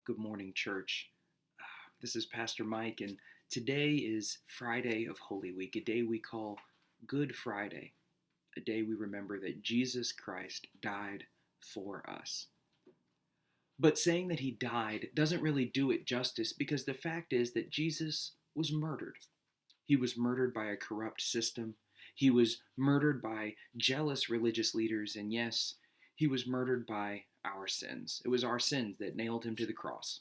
Good morning, church. This is Pastor Mike, and today is Friday of Holy Week, a day we call Good Friday, a day we remember that Jesus Christ died for us. But saying that he died doesn't really do it justice because the fact is that Jesus was murdered. He was murdered by a corrupt system. He was murdered by jealous religious leaders, and yes, he was murdered by our sins. It was our sins that nailed him to the cross.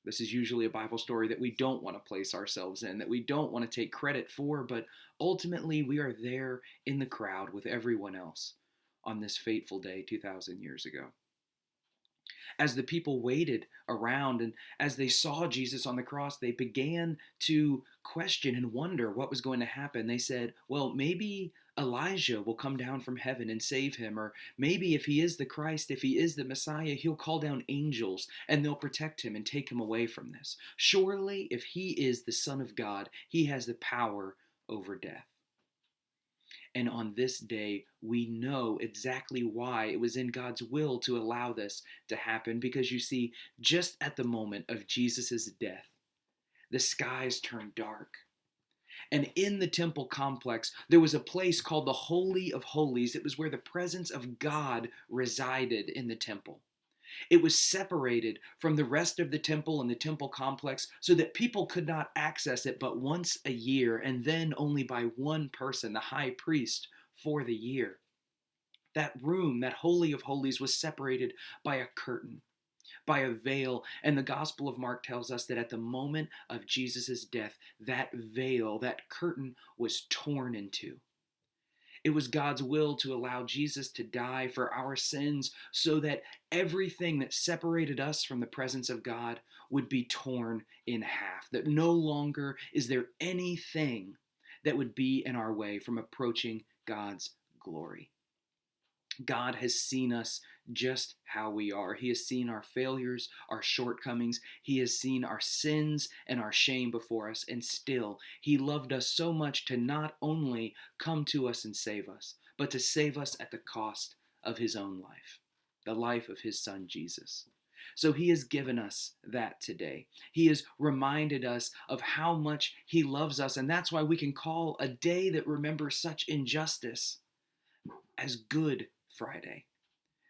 This is usually a Bible story that we don't want to place ourselves in, that we don't want to take credit for, but ultimately we are there in the crowd with everyone else on this fateful day 2,000 years ago. As the people waited around and as they saw Jesus on the cross, they began to question and wonder what was going to happen. They said, well, maybe Elijah will come down from heaven and save him, or maybe if he is the Christ, if he is the Messiah, he'll call down angels and they'll protect him and take him away from this. Surely, if he is the Son of God, he has the power over death. And on this day, we know exactly why it was in God's will to allow this to happen. Because you see, just at the moment of Jesus' death, the skies turned dark. And in the temple complex, there was a place called the Holy of Holies. It was where the presence of God resided in the temple. It was separated from the rest of the temple and the temple complex so that people could not access it but once a year, and then only by one person, the high priest, for the year. That room, that Holy of Holies, was separated by a curtain, by a veil, and the Gospel of Mark tells us that at the moment of Jesus' death, that veil, that curtain, was torn in two. It was God's will to allow Jesus to die for our sins so that everything that separated us from the presence of God would be torn in half. That no longer is there anything that would be in our way from approaching God's glory. God has seen us just how we are. He has seen our failures, our shortcomings. He has seen our sins and our shame before us. And still, He loved us so much to not only come to us and save us, but to save us at the cost of His own life, the life of His Son, Jesus. So He has given us that today. He has reminded us of how much He loves us. And that's why we can call a day that remembers such injustice as Good Friday,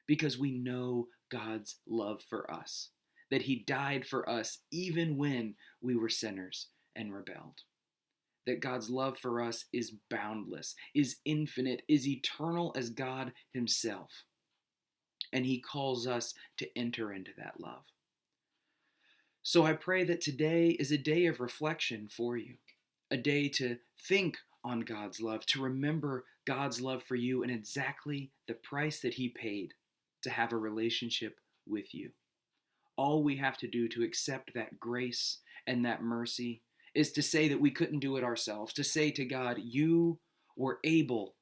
because we know God's love for us, that He died for us even when we were sinners and rebelled, that God's love for us is boundless, is infinite, is eternal as God Himself, and He calls us to enter into that love. So I pray that today is a day of reflection for you, a day to think on God's love, to remember God's love for you and exactly the price that He paid to have a relationship with you. All we have to do to accept that grace and that mercy is to say that we couldn't do it ourselves, to say to God, you were able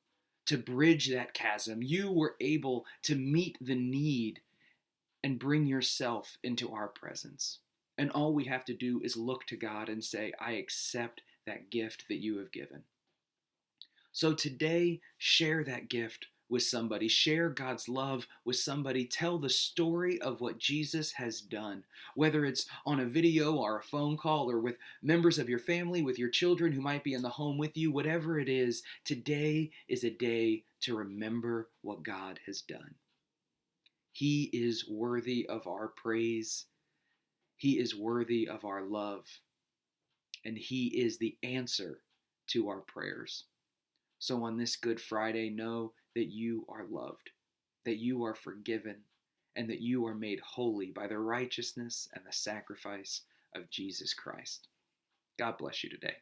to bridge that chasm. You were able to meet the need and bring yourself into our presence. And all we have to do is look to God and say, I accept that gift that you have given. So today, share that gift with somebody. Share God's love with somebody. Tell the story of what Jesus has done, whether it's on a video or a phone call or with members of your family, with your children who might be in the home with you, whatever it is, today is a day to remember what God has done. He is worthy of our praise. He is worthy of our love. And He is the answer to our prayers. So on this Good Friday, know that you are loved, that you are forgiven, and that you are made holy by the righteousness and the sacrifice of Jesus Christ. God bless you today.